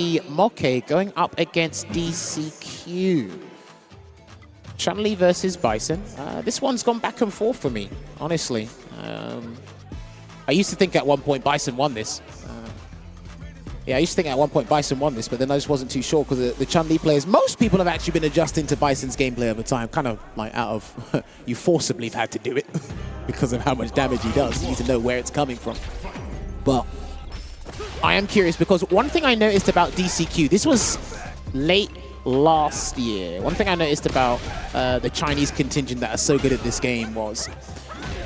be MOKE going up against DCQ. CHUN-LI versus Bison. This one's gone back and forth for me, honestly. I used to think at one point Bison won this. Yeah, I used to think at one point Bison won this, but then I just wasn't too sure because the CHUN-LI players, most people have actually been adjusting to Bison's gameplay over time, kind of like out of, you forcibly have had to do it because of how much damage he does. You need to know where it's coming from. But I am curious because one thing I noticed about DCQ, this was late last year. One thing I noticed about the Chinese contingent that are so good at this game was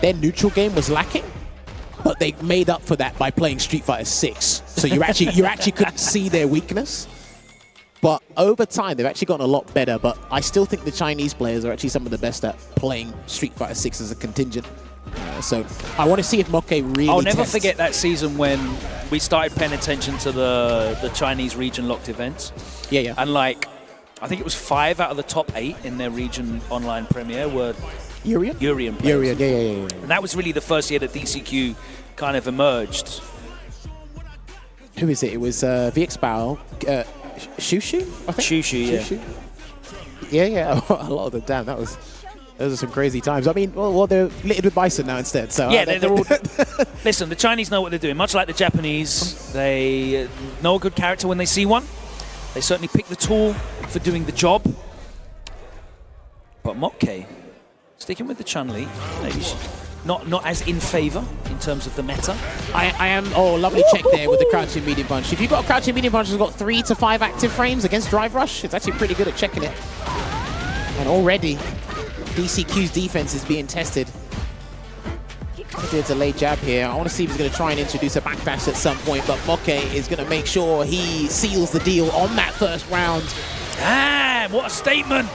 their neutral game was lacking. But they made up for that by playing Street Fighter 6. So you actually couldn't see their weakness. But over time, they've actually gotten a lot better. But I still think the Chinese players are actually some of the best at playing Street Fighter 6 as a contingent. So I want to see if MOKE really I'll never forget that season when we started paying attention to the Chinese region-locked events. Yeah, yeah. And like, I think it was 5 out of the top 8 in their region online premiere were Urian players. Yeah. And that was really the first year that DCQ kind of emerged. Who is it? It was VX Bao, Shushu, I think? Shushu, yeah. Yeah. A lot of them. Damn, those are some crazy times. I mean, well, they're littered with Bison now instead. So yeah, they're all. Listen, the Chinese know what they're doing. Much like the Japanese, they know a good character when they see one. They certainly pick the tool for doing the job. But MOKE, sticking with the CHUN-LI, maybe not as in favor in terms of the meta. I am. Oh, lovely check there with the crouching medium punch. If you've got a crouching medium punch that's got 3 to 5 active frames against drive rush, it's actually pretty good at checking it. And already, DCQ's defense is being tested. There's a late jab here. I want to see if he's going to try and introduce a backdash at some point, but MOKE is going to make sure he seals the deal on that first round. Ah, what a statement!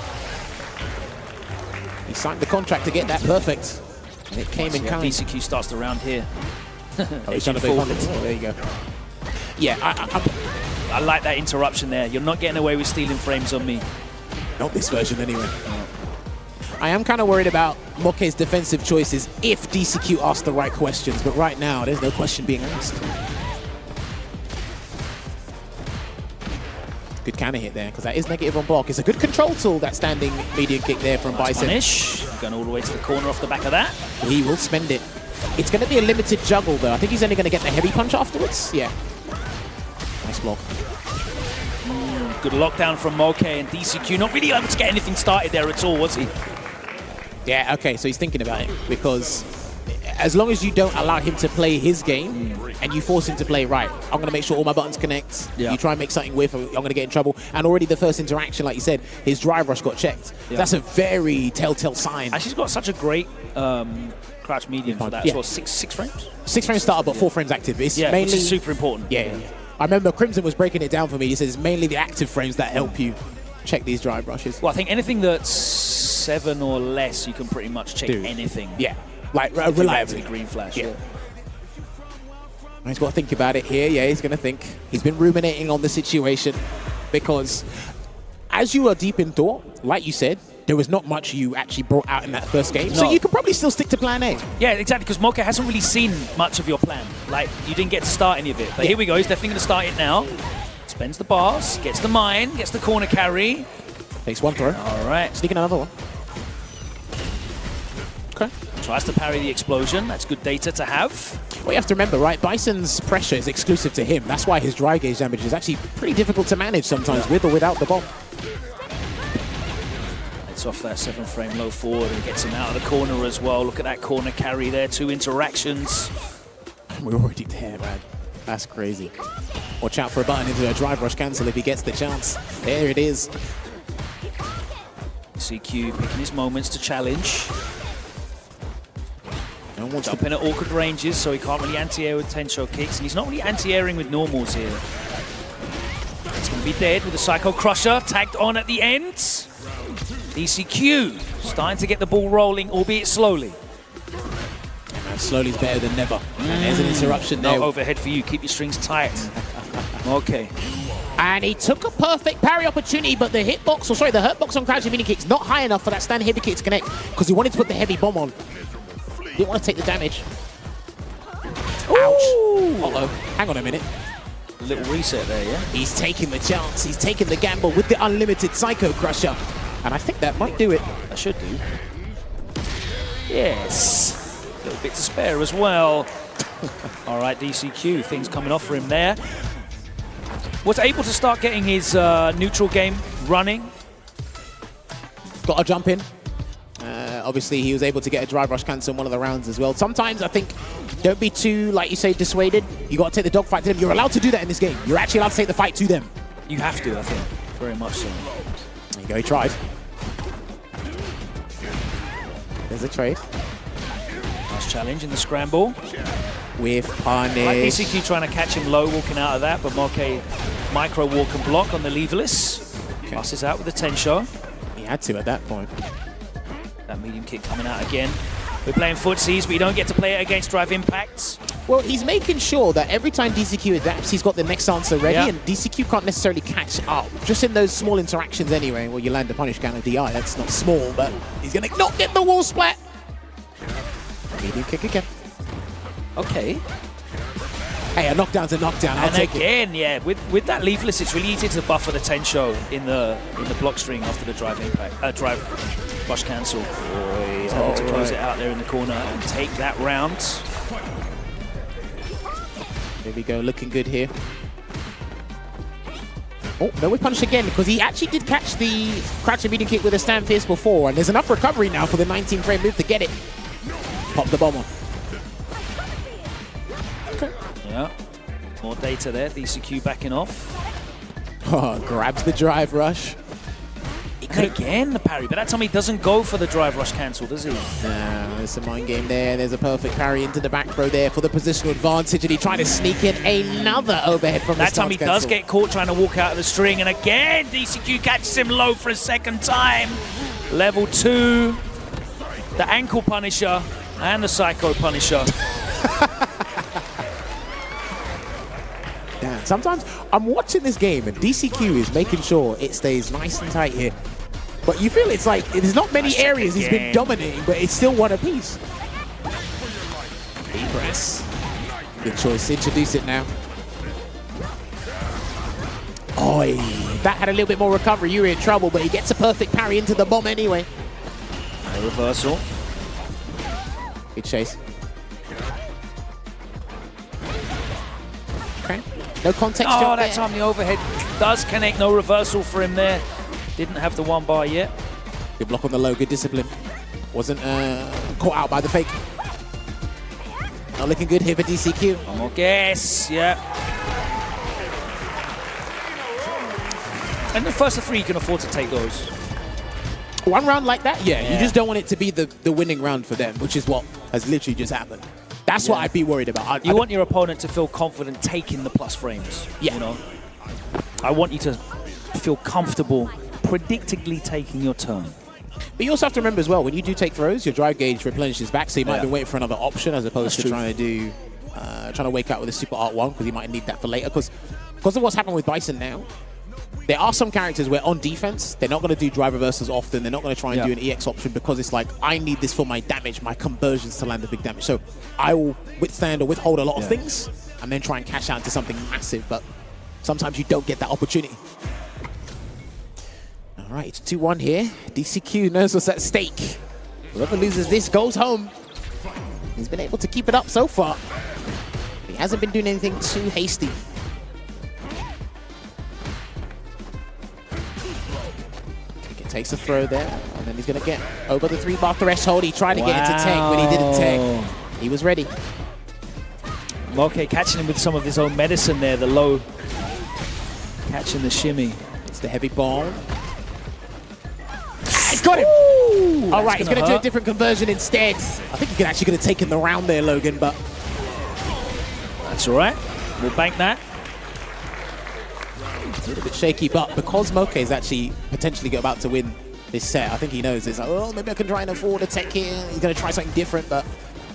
He signed the contract to get that perfect. And it came in kind. DCQ starts the round here. Oh, he's trying to there you go. Yeah, I like that interruption there. You're not getting away with stealing frames on me. Not this version anyway. I am kind of worried about MOKE's defensive choices if DCQ asks the right questions, but right now there's no question being asked. Good counter hit there, because that is negative on block. It's a good control tool, that standing medium kick there from Bison. Punish. Going all the way to the corner off the back of that. He will spend it. It's going to be a limited juggle, though. I think he's only going to get the heavy punch afterwards. Yeah. Nice block. Good lockdown from MOKE, and DCQ not really able to get anything started there at all, was he? Yeah, okay, so he's thinking about it, because as long as you don't allow him to play his game and you force him to play right, I'm going to make sure all my buttons connect. Yeah. You try and make something with, I'm going to get in trouble. And already the first interaction, like you said, his drive rush got checked. Yeah. That's a very telltale sign. And she's got such a great crouch medium for that as well. 6 frames? 6 frames starter, but 4 frames active. It's mainly, which is super important. Yeah. I remember Crimson was breaking it down for me. He says mainly the active frames that help you check these drive rushes. Well, I think anything that's 7 or less, you can pretty much check anything. Yeah, like reliably. Green flash. Yeah. He's got to think about it here. Yeah, he's going to think. He's been ruminating on the situation because as you are deep in thought, like you said, there was not much you actually brought out in that first game. No. So you could probably still stick to plan A. Yeah, exactly, because MOKE hasn't really seen much of your plan. Like, you didn't get to start any of it. But here we go, he's definitely going to start it now. Spends the bars, gets the mine, gets the corner carry. Takes one throw. All right. Sneaking another one. Okay. Tries to parry the explosion. That's good data to have. Well, you have to remember, right, Bison's pressure is exclusive to him. That's why his dry gauge damage is actually pretty difficult to manage sometimes with or without the bomb. It's off that 7-frame low forward and gets him out of the corner as well. Look at that corner carry there, 2 interactions. We're already there, man. That's crazy. Watch out for a button into a drive rush cancel if he gets the chance. There it is. CQ picking his moments to challenge. Jumping at awkward ranges, so he can't really anti-air with Tensho kicks, and he's not really anti-airing with normals here. It's going to be dead with a Psycho Crusher tagged on at the end. DCQ starting to get the ball rolling, albeit slowly. Slowly is better than never. And there's an interruption there. No overhead for you. Keep your strings tight. Okay. And he took a perfect parry opportunity, but the hitbox, or sorry, the hurtbox on crouching mini kicks not high enough for that stand heavy kick to connect because he wanted to put the heavy bomb on. Didn't want to take the damage. Ouch. Uh-oh. Hang on a minute. A little reset there, yeah? He's taking the chance. He's taking the gamble with the unlimited Psycho Crusher. And I think that might do it. That should do. Yes. A little bit to spare as well. All right, DCQ, things coming off for him there. Was able to start getting his neutral game running. Got to jump in. Obviously, he was able to get a drive rush cancel in one of the rounds as well. Sometimes, I think, don't be too, like you say, dissuaded. You got to take the dogfight to them. You're allowed to do that in this game. You're actually allowed to take the fight to them. You have to, I think. Very much so. There you go, he tried. There's a trade. Nice challenge in the scramble. With punish. Like DCQ trying to catch him low, walking out of that, but MOKE micro walk and block on the leverless. Okay. Passes out with the Tensho. He had to at that point. That medium kick coming out again. We're playing footsies, but you don't get to play it against drive impacts. Well, he's making sure that every time DCQ adapts, he's got the next answer ready, yeah. and DCQ can't necessarily catch up. Just in those small interactions anyway, well, you land a punish counter DI. That's not small, but he's going to not get the wall splat. Medium kick again. Okay. Hey, a knockdown's a knockdown. I'll take it. And again, yeah, with that leafless, it's really easy to buffer the Tensho in the block string after the drive impact, drive rush cancel. He's able to close it out there in the corner and take that round. There we go, looking good here. Oh, no whip punish again, because he actually did catch the crouching medium kick with a stand fierce before, and there's enough recovery now for the 19 frame move to get it. Pop the bomb on. Yeah, more data there. DCQ backing off. Oh, grabs the drive rush. He could again the parry, but that time he doesn't go for the drive rush cancel, does he? No, there's a mind game there. There's a perfect parry into the back throw there for the positional advantage, and he tried to sneak in another overhead from that the time he does get caught trying to walk out of the string, and again DCQ catches him low for a second time. Level 2, the ankle punisher and the psycho punisher. Damn, sometimes I'm watching this game and DCQ is making sure it stays nice and tight here. But you feel it's like, there's not many areas he's been dominating, but it's still one apiece. E-press. Good choice, introduce it now. Oh, that had a little bit more recovery, you were in trouble, but he gets a perfect parry into the bomb anyway. A reversal. Good chase. Okay. No context. Oh, that time the overhead does connect. No reversal for him there. Didn't have the one bar yet. Good block on the low. Good discipline. Wasn't caught out by the fake. Not looking good here for DCQ. One more guess. Yeah. And the first of 3, you can afford to take those. One round like that, yeah. You just don't want it to be the winning round for them, which is what has literally just happened. That's what I'd be worried about. You want your opponent to feel confident taking the plus frames. Yeah. You know? I want you to feel comfortable predictably taking your turn. But you also have to remember as well, when you do take throws, your drive gauge replenishes back, so you might be waiting for another option as opposed to trying to wake out with a super art 1, because you might need that for later. Because of what's happened with Bison now, there are some characters where on defense, they're not going to do drive reversals often. They're not going to try and do an EX option because it's like, I need this for my damage, my conversions to land the big damage. So I will withstand or withhold a lot of things and then try and cash out into something massive. But sometimes you don't get that opportunity. All right, it's 2-1 here. DCQ knows what's at stake. Whoever loses this goes home. He's been able to keep it up so far. He hasn't been doing anything too hasty. Takes a throw there, and then he's going to get over the 3-bar threshold. He tried to get into tank, but he didn't tank. He was ready. MOKE catching him with some of his own medicine there, the low, catching the shimmy. It's the heavy bomb. He's got him! Ooh, all right, he's going to do a different conversion instead. I think he actually could have taken the round there, Logan, but... That's all right. We'll bank that. A little bit shaky, but because MOKE is actually potentially about to win this set, I think he knows it's like, oh, maybe I can try and afford a tech here. He's going to try something different, but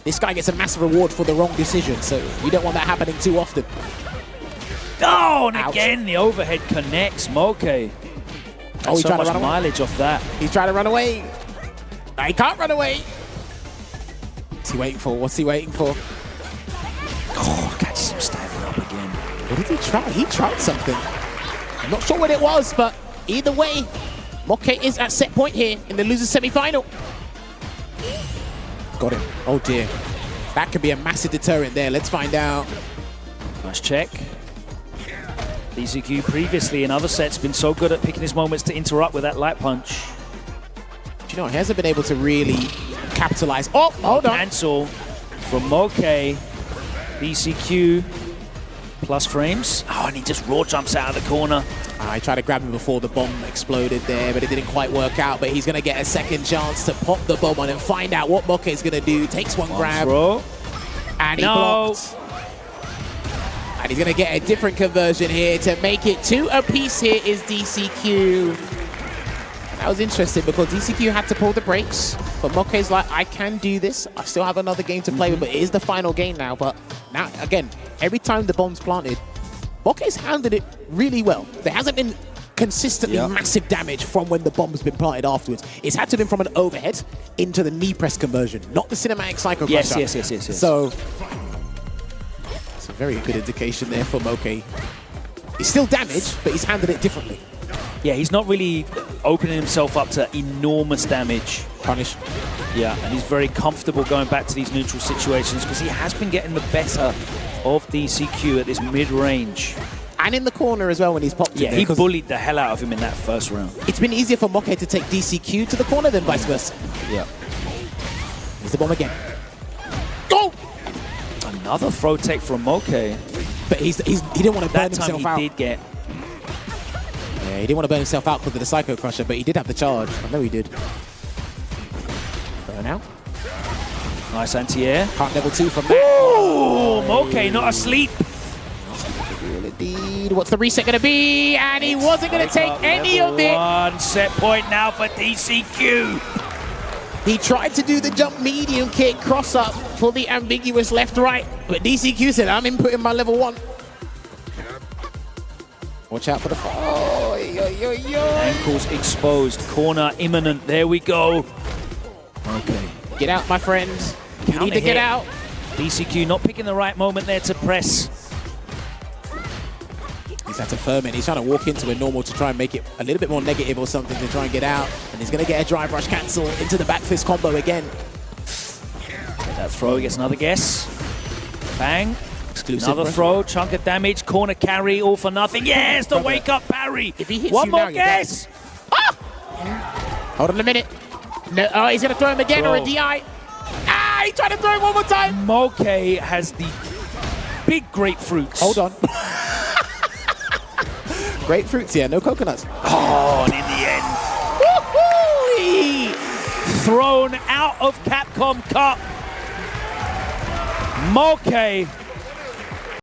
this guy gets a massive reward for the wrong decision, so you don't want that happening too often. Oh, and again, the overhead connects MOKE. Oh, he's so trying much to run away. mileage off that. He's trying to run away. No, he can't run away. What's he waiting for? What's he waiting for? Oh, catches him standing up again. What did he try? He tried something. I'm not sure what it was, but either way, MOKE is at set point here in the loser's semi-final. Got him. Oh dear. That could be a massive deterrent there. Let's find out. Nice check. DCQ previously in other sets been so good at picking his moments to interrupt with that light punch. Do you know, he hasn't been able to really capitalize. Oh, hold on. Cancel from MOKE. DCQ plus frames. Oh, and he just raw jumps out of the corner. I tried to grab him before the bomb exploded there, but it didn't quite work out. But he's going to get a second chance to pop the bomb on and find out what MOKE is going to do. Takes one grab. Throw. And he blocked. And he's going to get a different conversion here to make it 2 apiece. Here is DCQ. And that was interesting because DCQ had to pull the brakes. But MOKE's like, I can do this. I still have another game to play with, but it is the final game now. But now, again, every time the bomb's planted, MOKE's handled it really well. There hasn't been consistently massive damage from when the bomb's been planted afterwards. It's had to have been from an overhead into the knee press conversion, not the cinematic psycho crusher. Yes. So it's a very good indication there for MOKE. He's still damaged, but he's handled it differently. Yeah, he's not really opening himself up to enormous damage. Punish. Yeah, and he's very comfortable going back to these neutral situations because he has been getting the better of DCQ at this mid-range. And in the corner as well when he's popped in there. He bullied the hell out of him in that first round. It's been easier for MOKE to take DCQ to the corner than vice versa. Yeah. Here's the bomb again. Go! Another throw tech from MOKE. But he didn't want to burn himself out. He did get. Yeah, he didn't want to burn himself out because of the Psycho Crusher, but he did have the charge. I know he did. Burn out. Nice anti-air. Can't level 2 from that. Ooh, MOKE not asleep. Indeed. What's the reset going to be? And he wasn't going to take any of it. 1 set point now for DCQ. He tried to do the jump medium kick cross up for the ambiguous left-right, but DCQ said, I'm inputting my level 1. Watch out for the... Oh, Ankles exposed, corner imminent. There we go. Okay. Get out, my friends. You need to get out. DCQ not picking the right moment there to press. He's had to firm it. He's trying to walk into a normal to try and make it a little bit more negative or something to try and get out. And he's going to get a drive rush cancel into the back fist combo again. That throw, he gets another guess. Bang. Exclusive another pressure. throw, chunk of damage, corner carry, all for nothing. Yes, the wake up parry. If he hits one you more now, guess. Ah! Hold on a minute. No, oh, he's going to throw him again or a DI. Ah, he tried to throw him one more time. MOKE has the big grapefruits. Hold on. Grapefruits, yeah, no coconuts. Oh, and in the end, thrown out of Capcom Cup. MOKE